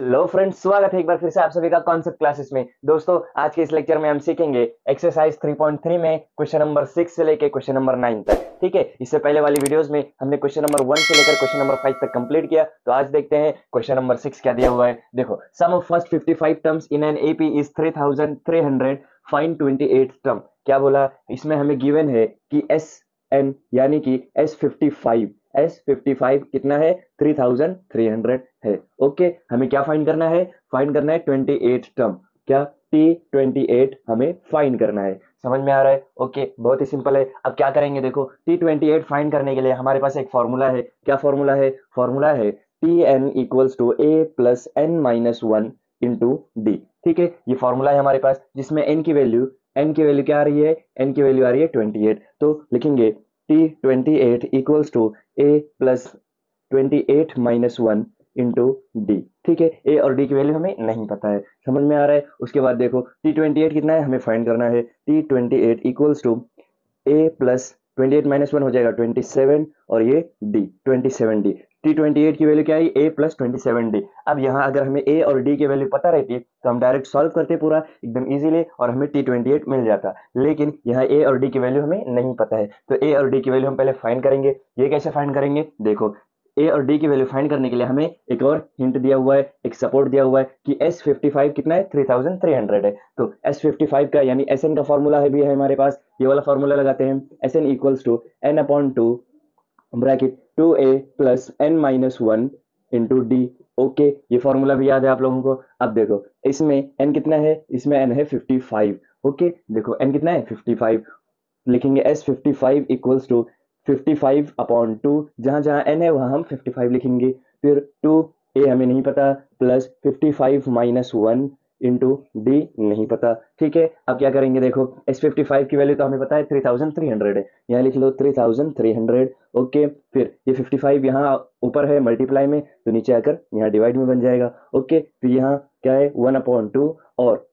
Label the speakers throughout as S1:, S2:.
S1: Hello friends, स्वागत है एक बार फिर से आप सभी का कॉन्सेप्ट क्लासेस में। दोस्तों, आज के इस लेक्चर में हम सीखेंगे एक्सरसाइज 3.3 में क्वेश्चन नंबर 6 से लेकर क्वेश्चन नंबर 9 तक। ठीक है, इससे पहले वाली वीडियोस में हमने क्वेश्चन नंबर 1 से लेकर क्वेश्चन नंबर 5 तक कंप्लीट किया। तो आज देखते हैं क्वेश्चन नंबर 6 क्या दिया हुआ है। देखो, sum of first 55 terms in an AP is 3300, find 28 term. क्या बोला इसमें? हमें गिवन है कि एस एन यानी कि एस 55 कितना है? 3300 है। ओके, हमें क्या फाइंड करना है? फाइंड करना है 28 टर्म। क्या? T28 हमें फाइंड करना है। समझ में आ रहा है? ओके, बहुत ही सिंपल है। अब क्या करेंगे? देखो, T28 फाइंड करने के लिए हमारे पास एक फॉर्मूला है। क्या फॉर्मूला है? फॉर्मूला है Tn equals to a plus n minus one into d. ठीक है, ये फॉर्मूला है हमारे पास, जिसमें n की वैल्यू क्या आ रही है? n की वैल्यू आ रही है 28। तो लिखेंगे T28 equals to a plus 28 minus one into d. ठीक है, ए और डी की वैल्यू हमें नहीं पता है। समझ में आ रहा है? उसके बाद देखो, T28 कितना है हमें फाइंड करना है। T28 equals to a plus 28 minus one हो जाएगा 27, और ये डी 27 डी। T28 की वैल्यू क्या है? ए प्लस 27 डी। अब यहाँ अगर हमें ए और डी की वैल्यू पता रहती तो हम डायरेक्ट सॉल्व करते पूरा एकदम इजीली, और हमें T28 मिल जाता। लेकिन यहाँ ए और डी की वैल्यू हमें नहीं पता है, तो ए और डी की वैल्यू हम पहले फाइंड करेंगे। ये कैसे फाइंड करेंगे? देखो, ए और डी की वैल्यू फाइंड करने के लिए हमें एक और हिंट दिया हुआ है, एक सपोर्ट दिया हुआ है कि S55 कितना है? 3300 है। तो S55 का यानी एस एन का फॉर्मूला है भी है हमारे पास। ये वाला फॉर्मूला लगाते हैं, S n equals to n upon two bracket 2a plus n minus one into d. Okay, ये फॉर्मूला भी याद है आप लोगों को। अब देखो, इसमें n कितना है? इसमें n है 55। ओके, देखो n कितना है? 55। लिखेंगे S55 equals to 55 upon two, जहां जहां n है वहां हम 55 लिखेंगे। फिर 2a हमें नहीं पता, plus 55 minus one into D नहीं पता। ठीक है, अब क्या करेंगे? देखो, S55 की वैल्यू तो हमें पता है 3300 है, यहाँ लिख लो 3300। ओके, फिर ये 55 यहाँ ऊपर है मल्टीप्लाई में, तो नीचे आकर यहाँ डिवाइड में बन जाएगा। ओके, तो यहाँ क्या है? 1/2, और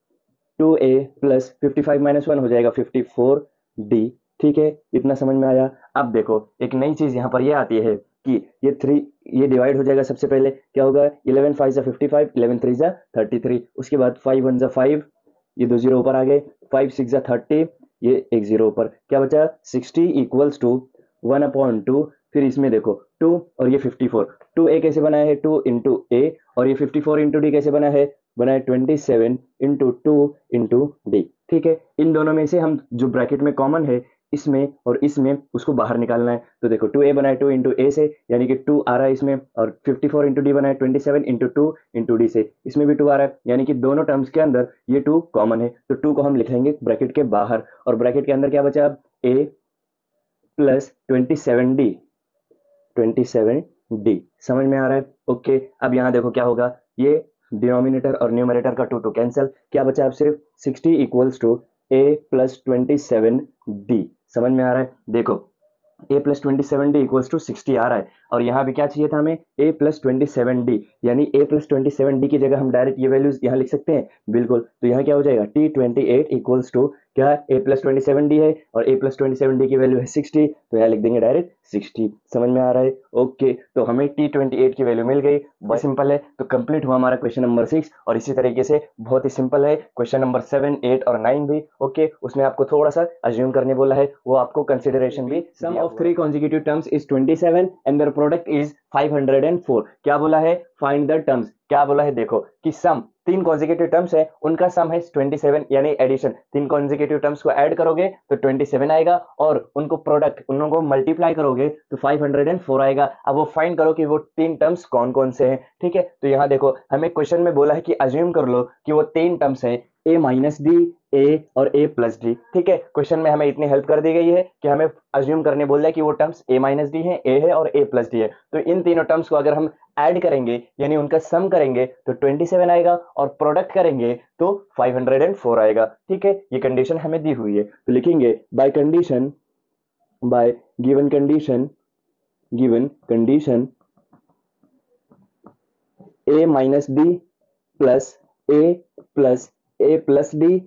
S1: 2a प्लस 55 माइनस वन हो जाएगा 54d। ठीक है, इतना समझ में आया। अब देखो, एक नई चीज यहाँ पर ये आती है कि ये थ्री, ये डिवाइड हो जाएगा। सबसे पहले क्या होगा? 11 5 जा 55, 11 3 जा 33। उसके बाद 5 1 जा 5, ये दो जीरो ऊपर आ गए। 5 6 जा 30, ये एक जीरो ऊपर। क्या बचा? 60 इक्वल्स टू 1/2। फिर इसमें देखो 2 और ये 54, 2a कैसे बना है? 2 इंटू ए, और ये 54 इंटू डी कैसे बना है? बना है 27 इंटू टू इंटू डी। ठीक है, इन दोनों में से हम जो ब्रैकेट में कॉमन है, इसमें और इसमें, उसको बाहर निकालना है। तो देखो, 2a बना है 2 इंटू ए से, यानी कि 2 आ रहा है इसमें, और 54 इंटू डी बना है 27 इंटू टू इंटू डी से, इसमें भी 2 आ रहा है, यानी कि दोनों टर्म्स के अंदर ये 2 कॉमन है। तो 2 को हम लिखेंगे ब्रैकेट के बाहर, और ब्रैकेट के अंदर क्या बचा? अब a प्लस 27d। समझ में आ रहा है? ओके, अब यहाँ देखो क्या होगा, ये डिनोमिनेटर और न्यूमरेटर का 2 2 कैंसिल। क्या बचा? अब सिर्फ 60 equals to a plus 27d। समझ में आ रहा है? देखो, a plus 27d equals to 60 आ रहा है, और यहाँ भी क्या चाहिए था हमें? a प्लस 27d, यानी a प्लस 27d की जगह हम डायरेक्ट ये वैल्यूज यहाँ लिख सकते हैं। बिल्कुल, तो यहाँ क्या हो जाएगा? T28 इक्वल्स टू क्या? a प्लस 27d है, और a प्लस 27d की वैल्यू है 60, तो यहाँ लिख देंगे डायरेक्ट 60। समझ में आ रहा है? ओके, तो हमें T28 की वैल्यू मिल गई। बहुत सिंपल है। तो कंप्लीट हुआ हमारा क्वेश्चन नंबर 6, और इसी तरीके से बहुत ही सिंपल है क्वेश्चन नंबर 7 8 और 9 भी। ओके, उसमें आपको थोड़ा सा अज्यूम करने बोला है, वो आपको कंसिडरेशन भी। Sum of three consecutive terms is 27 and their product is 504। क्या बोला है? Find the terms. क्या बोला है? देखो कि सम, तीन कॉन्जिक्यूटिव टर्म्स है, उनका सम है 27, यानी एडिशन। तीन कॉन्जिक्यूटिव टर्म्स को ऐड करोगे तो 27 आएगा, और उनको प्रोडक्ट, उनको मल्टीप्लाई करोगे तो 504 आएगा। अब वो फाइंड करो कि वो तीन टर्म्स कौन कौन से हैं। ठीक है, तो यहाँ देखो, हमें क्वेश्चन में बोला है कि अज्यूम कर लो कि वो तीन टर्म्स हैं, a माइनस डी, a और a प्लस डी। ठीक है, क्वेश्चन में हमें इतनी हेल्प कर दी गई है कि हमें अज्यूम करने बोल दिया कि वो टर्म्स a माइनस डी है, a है और a प्लस डी है। तो इन तीनों टर्म्स को अगर हम ऐड करेंगे, यानी उनका सम करेंगे, तो 27 आएगा, और प्रोडक्ट करेंगे तो 504 आएगा। ठीक है, ये कंडीशन हमें दी हुई है, तो लिखेंगे by condition, by given condition, given condition a minus d plus a plus a plus d,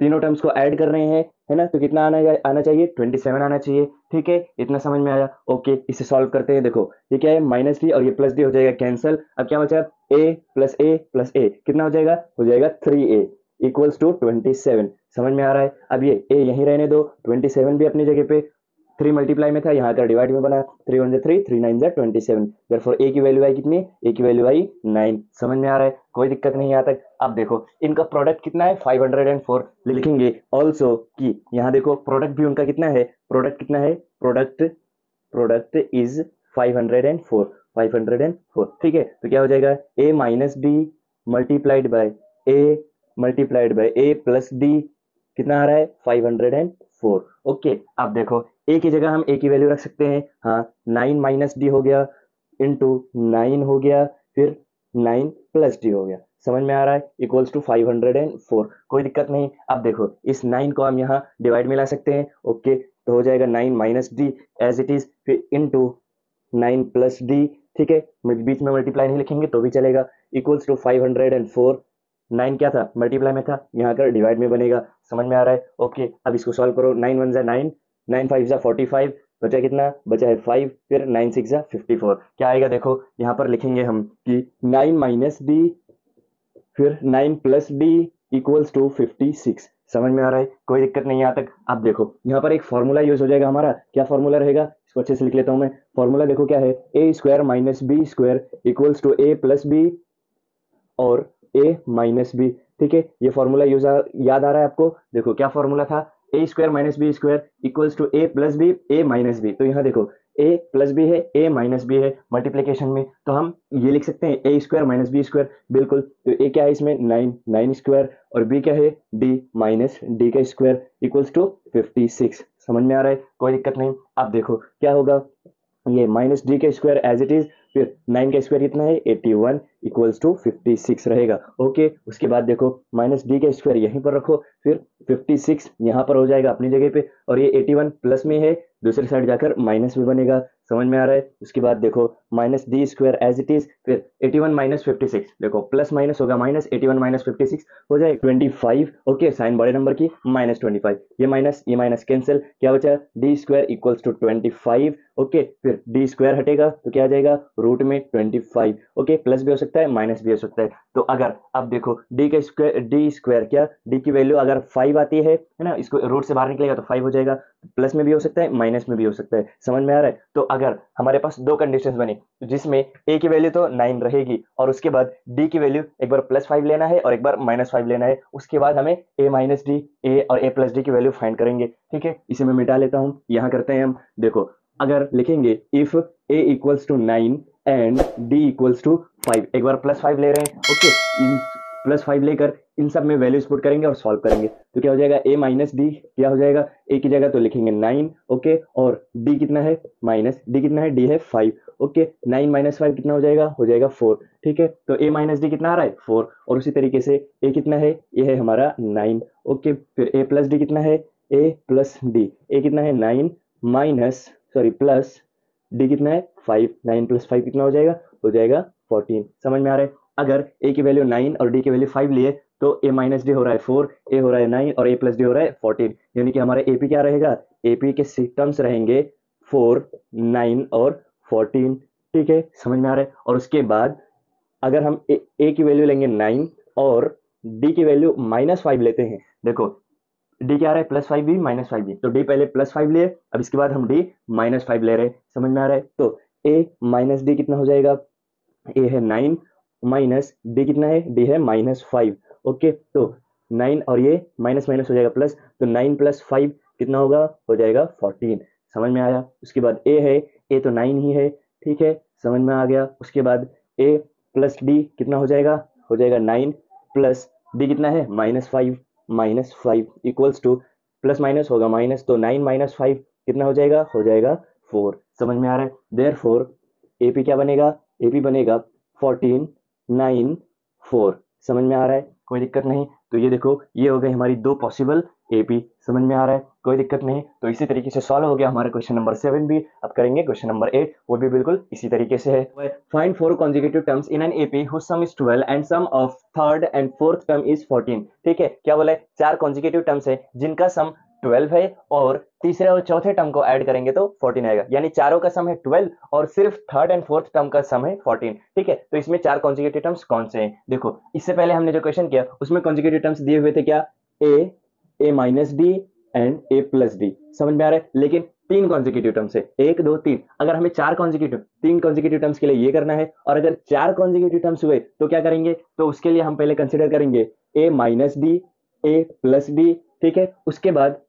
S1: तीनों टर्म्स को ऐड कर रहे हैं, है ना, तो कितना आना चाहिए 27 आना चाहिए। ठीक है, इतना समझ में आया। ओके, इसे सॉल्व करते हैं। देखो ये क्या है, माइनस डी और ये प्लस डी हो जाएगा कैंसिल। अब क्या बचा, ए प्लस ए कितना हो जाएगा 3a इक्वल्स टू 27। समझ में आ रहा है। अब ये ए यहीं रहने दो, 27 भी अपनी जगह पे 3 मल्टीप्लाई में था, यहाँ का डिवाइड में बना, 3 1 3, 3 9 27। देयरफॉर ए की वैल्यू आई कितनी, ए की वैल्यू आई 9। समझ में आ रहा है, कोई दिक्कत नहीं यहाँ तक। अब देखो इनका प्रोडक्ट कितना है 504 लिखेंगे ऑल्सो कि यहाँ देखो प्रोडक्ट भी उनका कितना है, प्रोडक्ट कितना है, प्रोडक्ट इज 504, 504। ठीक है, तो क्या हो जाएगा a minus d multiplied by a plus d कितना आ रहा है 504। ओके, अब देखो ए की जगह हम ए की वैल्यू रख सकते हैं। हाँ, 9 माइनस डी हो गया इंटू 9 हो गया, फिर 9 प्लस डी हो गया। समझ में आ रहा है, इक्वल्स टू 504। कोई दिक्कत नहीं। अब देखो इस 9 को हम यहाँ डिवाइड में ला सकते हैं। ओके, तो हो जाएगा 9 minus d as it is, फिर इंटू 9 प्लस डी। ठीक है, बीच में मल्टीप्लाई नहीं लिखेंगे तो भी चलेगा, इक्वल्स टू 504। 9 क्या था, मल्टीप्लाई में था, यहाँ कर डिवाइड में बनेगा। समझ में आ रहा है। ओके, अब इसको सॉल्व करो। 9 1 9, 9 5 45, बचा कितना, बचा है 5, फिर 9 6 54। क्या आएगा देखो, यहाँ पर लिखेंगे हम कि 9 माइनस डी फिर 9 प्लस डी इक्वल्स टू 56। समझ में आ रहा है, कोई दिक्कत नहीं यहाँ तक। अब देखो यहाँ पर एक फॉर्मूला यूज हो जाएगा हमारा। क्या फॉर्मूला रहेगा, इसको अच्छे से लिख लेता हूँ मैं। फॉर्मूला देखो क्या है, a square minus b square equals to a plus b और ए माइनस बी। ठीक है, ये फॉर्मूला याद आ रहा है आपको। देखो क्या फॉर्मूला था, a square minus b square equals to a plus b a minus b. तो यहाँ देखो ए प्लस बी है, ए माइनस बी है मल्टीप्लीकेशन में, तो हम ये लिख सकते हैं a square minus b square. बिल्कुल, तो ए क्या है इसमें 9 स्क्वायर और बी क्या है डी माइनस डी का स्क्वायर इक्वल्स टू 56। समझ में आ रहा है, कोई दिक्कत नहीं। अब देखो क्या होगा, ये माइनस डी का स्क्वायर एज इट इज, फिर 9 का स्क्वायर कितना है 81 इक्वल्स टू 56 रहेगा। ओके, उसके बाद देखो माइनस डी का स्क्वायर यहीं पर रखो, फिर 56 यहाँ पर हो जाएगा अपनी जगह पे, और ये 81 प्लस में है, दूसरी साइड जाकर माइनस में बनेगा। समझ में आ रहा है। उसके बाद देखो minus d square as it is, फिर 81 माइनस 56, देखो प्लस माइनस होगा माइनस, 81 माइनस 56 हो जाए 25। ओके, साइन बड़े नंबर की माइनस 25, ये माइनस कैंसिल, क्या बचा d square equals to 25। Okay, फिर डी स्क्वायर हटेगा तो क्या आ जाएगा रूट में 25। ओके, प्लस भी हो सकता है माइनस भी हो सकता है। तो अगर अब देखो डी स्क्वायर क्या, डी की वैल्यू अगर 5 आती है ना, इसको रूट से बाहर निकलेगा तो 5 हो जाएगा, प्लस में भी हो सकता है माइनस में भी हो सकता है। समझ में आ रहा है। तो अगर हमारे पास दो कंडीशंस बनी जिसमें ए की वैल्यू तो 9 रहेगी और उसके बाद डी की वैल्यू एक बार +5 लेना है और एक बार -5 लेना है, उसके बाद हमें ए माइनस डी ए और ए प्लस डी की वैल्यू फाइंड करेंगे। ठीक है, इसे मैं मिटा लेता हूँ। यहाँ करते हैं हम, देखो अगर लिखेंगे if a equals to 9 and d equals to 5, एक बार +5 ले रहे हैं। ओके, इन +5 लेकर इन सब में वैल्यूज पुट करेंगे और सॉल्व करेंगे, तो क्या हो जाएगा ए माइनस डी, क्या हो जाएगा ए की जगह तो लिखेंगे 9। ओके, और डी कितना है माइनस डी कितना है डी है 5। ओके, 9 माइनस 5 कितना हो जाएगा 4। ठीक है, तो ए माइनस डी कितना आ रहा है 4, और उसी तरीके से ए कितना है, ये है हमारा 9। ओके, फिर ए प्लस डी कितना है, ए प्लस डी, ए कितना है 9 प्लस डी कितना है 5, 9 प्लस 5 कितना हो जाएगा 14। समझ में आ रहा है। अगर ए की वैल्यू 9 और डी की वैल्यू 5 लिए तो ए माइनस डी हो रहा है 4, ए हो रहा है 9 और ए प्लस डी हो रहा है 14, यानी कि हमारा एपी क्या रहेगा, एपी के टर्म्स रहेंगे 4, 9 और 14। ठीक है, समझ में आ रहा है। और उसके बाद अगर हम ए की वैल्यू लेंगे 9 और डी की वैल्यू -5 लेते हैं, देखो डी क्या आ रहा है +5 भी -5 भी, तो डी पहले +5 लिए, अब इसके बाद हम डी -5 ले रहे हैं। समझ में आ रहा है। तो ए माइनस डी कितना हो जाएगा, ए है 9 माइनस डी कितना है, डी है -5। ओके, तो 9 और ये माइनस माइनस हो जाएगा प्लस, तो 9 + 5 कितना होगा, हो जाएगा 14। समझ में आया। उसके बाद ए है, ए तो 9 ही है। ठीक है, समझ में आ गया। उसके बाद ए प्लस डी कितना हो जाएगा 9 प्लस डी कितना है -5 इक्वल्स टू, प्लस माइनस होगा माइनस, तो 9 - 5 कितना हो जाएगा 4। समझ में आ रहा है। देयरफॉर एपी क्या बनेगा, एपी बनेगा 14 9 4। समझ में आ रहा है, कोई दिक्कत नहीं। तो ये देखो ये हो गई हमारी दो पॉसिबल एपी। समझ में आ रहा है, कोई दिक्कत नहीं। तो इसी तरीके से सॉल्व हो गया हमारा क्वेश्चन नंबर 7 भी। अब करेंगे क्वेश्चन नंबर 8, वो भी बिल्कुल इसी तरीके से है। Find 4 consecutive terms in an AP whose sum is 12 and sum of third and fourth term is 14। ठीक है, क्या बोला है, 4 consecutive terms है जिनका सम 12 है, और तीसरे और चौथे टर्म को ऐड करेंगे तो 14 आएगा, यानी चारों का सम है 12 और सिर्फ थर्ड एंड फोर्थ टर्म का सम है 14। ठीक है, तो इसमें चार कॉन्जिक्यूटिव टर्म्स कौन से हैं? देखो, इससे पहले हमने जो क्वेश्चन किया उसमें कॉन्जिक्यूटिव टर्म्स दिए हुए थे क्या? A minus d and a plus d. समझ में आ रहा है? लेकिन तीन कॉन्जिक्यूटिव टर्म्स है, एक दो तीन। अगर हमें तीन कॉन्जिक्यूटिव टर्म्स के लिए ये करना है, और अगर चार कॉन्जिक्यूटिव टर्म्स हुए तो क्या करेंगे? तो उसके लिए हम पहले कंसिडर करेंगे ए minus D, a plus d. ठीक है, उसके बाद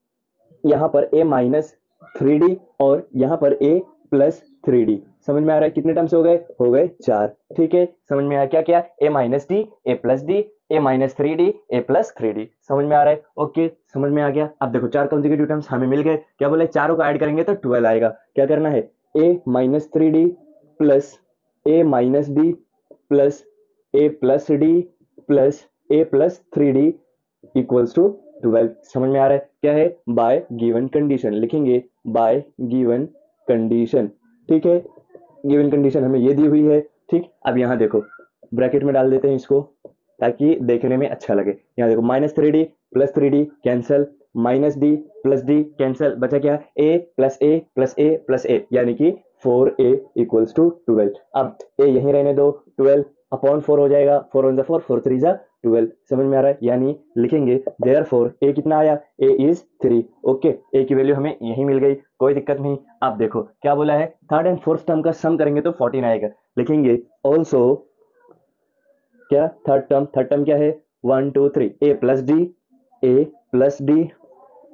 S1: यहाँ पर ए माइनस 3D और यहाँ पर ए प्लस 3D। समझ में आ रहा है? कितने टर्म्स हो गए? हो गए चार। ठीक है, समझ में आया क्या क्या? A minus D, a plus d, A minus 3D, A plus 3D। समझ में आ रहा है? ओके, समझ में आ गया। अब देखो, चार कॉन्जिक्यूटिव टर्म्स हमें मिल गए। क्या बोले? चारों को ऐड करेंगे तो 12 आएगा। क्या करना है? A minus 3D plus a minus d plus a plus d plus a plus 3D equals to 12। समझ में आ रहा है? क्या है? बाय गिवन कंडीशन लिखेंगे, बाय गिवन कंडीशन। ठीक है, गिवन कंडीशन हमें ये दी हुई है। ठीक, अब यहाँ देखो, ब्रैकेट में डाल देते हैं इसको ताकि देखने में अच्छा लगे। यहाँ देखो, minus 3D plus 3D cancel, minus d plus D cancel, बचा क्या? ए plus a plus a plus ए, यानी कि 4a इक्वल्स टू 12। अब ए यहीं रहने दो, 12 अपॉन 4 हो जाएगा, 4 ऑन द 4, 4 3 जा 12। समझ में आ रहा है? यानी लिखेंगे देयरफॉर ए कितना आया? ए इज 3। ओके, ए की वैल्यू हमें यही मिल गई, कोई दिक्कत नहीं। अब देखो क्या बोला है? थर्ड एंड फोर्थ टर्म का सम करेंगे तो 14 आएगा। लिखेंगे ऑल्सो क्या? थर्ड टर्म क्या है? 1 2 3, a plus d, a plus d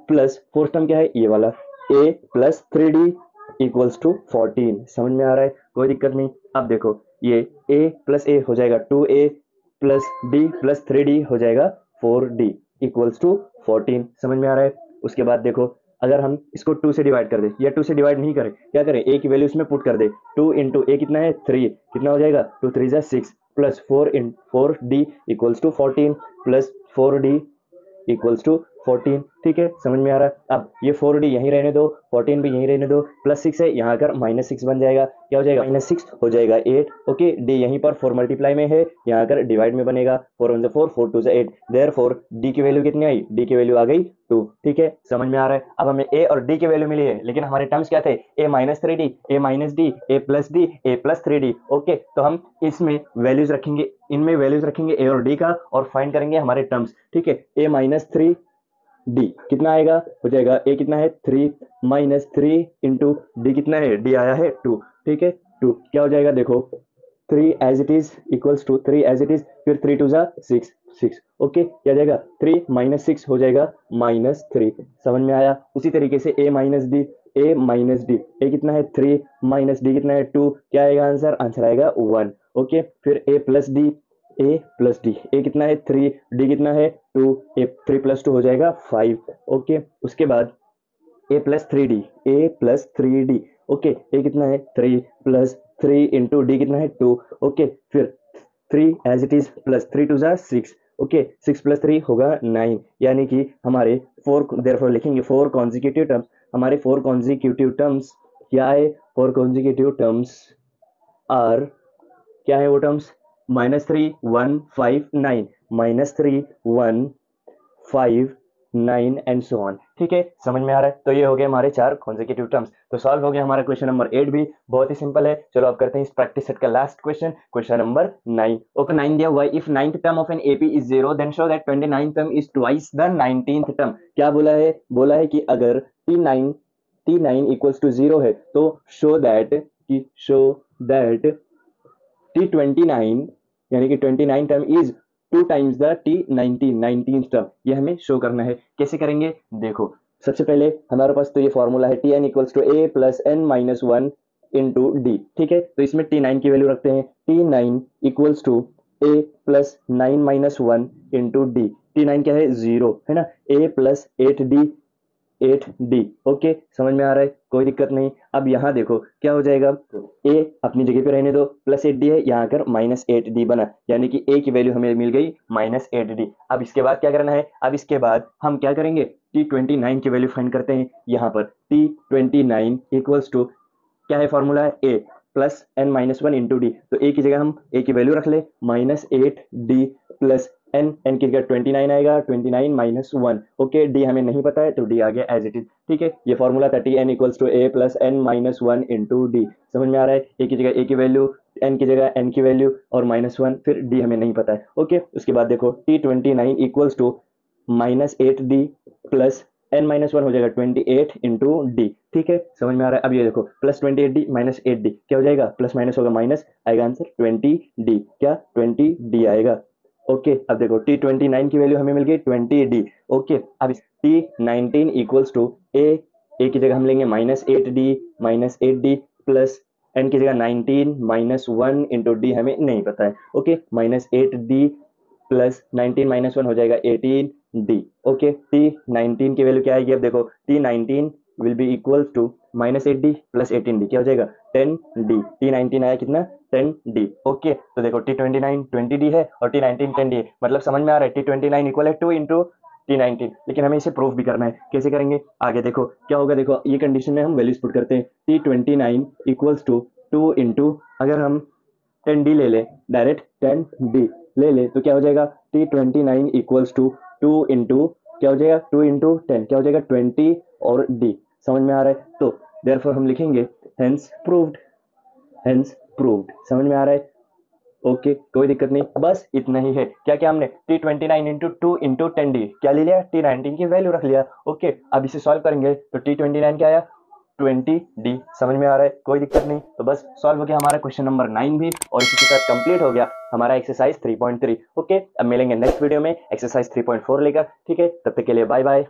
S1: plus fourth term क्या है? ये वाला, ए प्लस 3D इक्वल्स टू 14। समझ में आ रहा है? कोई दिक्कत नहीं। अब देखो, ये a प्लस ए हो जाएगा 2a plus d plus 3D हो जाएगा 4D इक्वल्स टू 14। समझ में आ रहा है? उसके बाद देखो, अगर हम इसको 2 से डिवाइड कर दे, या 2 से डिवाइड नहीं करें, क्या करें? a की वैल्यू इसमें पुट कर दे। 2 इंटू ए कितना है? 3, कितना हो जाएगा? 2 3 जा 6 plus 4D equals to 14 plus 4D equals to 14। ठीक है, समझ में आ रहा है? अब ये 4D यहीं रहने दो, 14 भी यहीं रहने दो, प्लस 6 है, यहाँ कर माइनस 6 बन जाएगा। क्या हो जाएगा? माइनस 6 हो जाएगा 8। ओके, डी यहीं पर 4 मल्टीप्लाई में है, यहाँ कर डिवाइड में बनेगा, 4 1 4, 4 2 8। देयरफॉर डी की वैल्यू कितनी आई? डी की वैल्यू आ गई 2। ठीक है, समझ में आ रहा है? अब हमें ए और डी की वैल्यू मिली है, लेकिन हमारे टर्म्स क्या थे? ए minus 3D, A minus D, a plus d, a plus 3D। Okay, तो हम इसमें वैल्यूज रखेंगे, इनमें वैल्यूज रखेंगे ए और डी का, और फाइंड करेंगे हमारे टर्म्स। ठीक है, ए माइनस 3D कितना आएगा? हो जाएगा ए कितना है? 3 माइनस 3 इंटू डी कितना है? डी आया है 2। ठीक है, 2 क्या हो जाएगा? देखो, 3 as it is equals to 3 as it is, फिर 3 2 जा 6 6। ओके, क्या आ जाएगा? 3 माइनस 6 हो जाएगा -3। समझ में आया? उसी तरीके से ए माइनस डी, ए माइनस डी, ए कितना है? 3 माइनस डी कितना है? 2। क्या आएगा आंसर? आंसर आएगा 1। ओके, फिर ए plus d, a plus d, ए कितना है? 3, डी कितना है? 2, ए 3 प्लस 2 हो जाएगा 5। ओके, उसके बाद ए प्लस 3D, ए प्लस 3D। ओके, ए कितना है? 3 प्लस 3 इंटू डी कितना है? 2। ओके, फिर 3 एज इट इज प्लस 3 2 जा 6। ओके, 6 प्लस 3 होगा 9, यानी कि हमारे 4, देयरफॉर लिखेंगे 4 कॉन्जिक्यूटिव टर्म्स। हमारे 4 कॉन्जिक्यूटिव टर्म्स क्या है? 4 कॉन्जिक्यूटिव टर्म्स आर, क्या है वो टर्म्स? -3 1 5 9, -3 1 5 9 and so on. ठीक है, समझ में आ रहा है? तो ये हो गए हमारे 4 कॉन्जिक्यूटिव टर्म्स। तो सॉल्व हो गया हमारा क्वेश्चन नंबर 8 भी, बहुत ही सिंपल है। चलो अब करते हैं इस प्रैक्टिस सेट का last question, question number 9। Okay, 9 दिया हुआ है, if 9th term of an AP is 0 then show that 29th term is twice the 19th term. क्या बोला है? बोला है कि अगर T9 इक्वल्स टू 0 है तो शो दैट T29 यानी कि 29 term is 2 times the T19 term. ये हमें शो करना है। कैसे करेंगे? देखो, सबसे पहले हमारे पास तो ये फॉर्मूला है Tn equals to a plus n minus 1 into d. ठीक है, तो इसमें T9 की वैल्यू रखते हैं, T9 equals to a plus 9 minus 1 into d. T9 क्या है? 0 है ना, a प्लस 8d। ओके, समझ में आ रहा है? कोई दिक्कत नहीं। अब यहाँ देखो क्या हो जाएगा, a अपनी जगह पे रहने दो, प्लस 8d है, यहाँ कर -8d बना, यानी कि a की वैल्यू हमें मिल गई -8d। अब इसके बाद क्या करना है? अब इसके बाद हम क्या करेंगे? T29 की वैल्यू फाइंड करते हैं। यहाँ पर T29 इक्वल्स टू क्या है? फॉर्मूला है a plus n minus 1 into D. तो a की जगह हम a की वैल्यू रख ले, -8d प्लस एन की जगह 29 आएगा, 29 माइनस 1। ओके, डी हमें नहीं पता है तो डी आ गया एज इट इज। ठीक है, ये फॉर्मूला था T n equals to a plus n minus 1 into d. समझ में आ रहा है, ए की जगह ए की वैल्यू, एन की जगह एन की वैल्यू और -1, फिर डी हमें नहीं पता है। ओके, उसके बाद देखो T29 equals to -8D plus n-1 हो जाएगा 28 इंटू डी। ठीक है, समझ में आ रहा है। अब ये देखो प्लस 28D माइनस 8D क्या हो जाएगा, प्लस माइनस होगा माइनस, आएगा आंसर 20D। क्या 20D आएगा। ओके, अब देखो T29 की वैल्यू हमें मिल गई 20D। ओके, अब T19 इक्वल्स टू ए की जगह हम लेंगे -8D प्लस एन की जगह 19 माइनस 1 इंटू डी हमें नहीं पता है। ओके, -8D प्लस 19 माइनस 1 हो जाएगा 18D। ओके, T19 की वैल्यू क्या आएगी, अब देखो T19 will be equals to -8D plus 18D क्या हो जाएगा 10D। T19 आया कितना 10D। ओके, तो देखो T29 20D है और T19 10D है, मतलब समझ में आ रहा है T29 इक्वल है 2 इंटू T19। लेकिन हमें इसे प्रूफ भी करना है, कैसे करेंगे आगे देखो क्या होगा। देखो ये कंडीशन में हम वैल्यूज पुट करते हैं, T29 इक्वल्स टू 2 इंटू, अगर हम 10D ले ले, डायरेक्ट 10D ले ले तो क्या हो जाएगा T29 इक्वल्स टू 2 इंटू क्या हो जाएगा 2 इंटू 10 क्या हो जाएगा 20 और D। समझ में आ रहा है, तो देयरफॉर हम लिखेंगे हेंस प्रूव्ड, हेंस प्रूव्ड। समझ में आ रहा है। ओके, कोई दिक्कत नहीं, बस इतना ही है। क्या क्या हमने T29 इंटू 2 इंटू 10D क्या ले लिया, T19 की वैल्यू रख लिया। ओके, अब इसे सॉल्व करेंगे तो T29 क्या आया 20D। समझ में आ रहा है, कोई दिक्कत नहीं। तो बस सॉल्व हो गया हमारा क्वेश्चन नंबर 9 भी, और इसी के साथ कंप्लीट हो गया हमारा एक्सरसाइज 3.3। ओके, अब मिलेंगे नेक्स्ट वीडियो में एक्सरसाइज 3.4 लेकर। ठीक है, तब तक के लिए बाय बाय।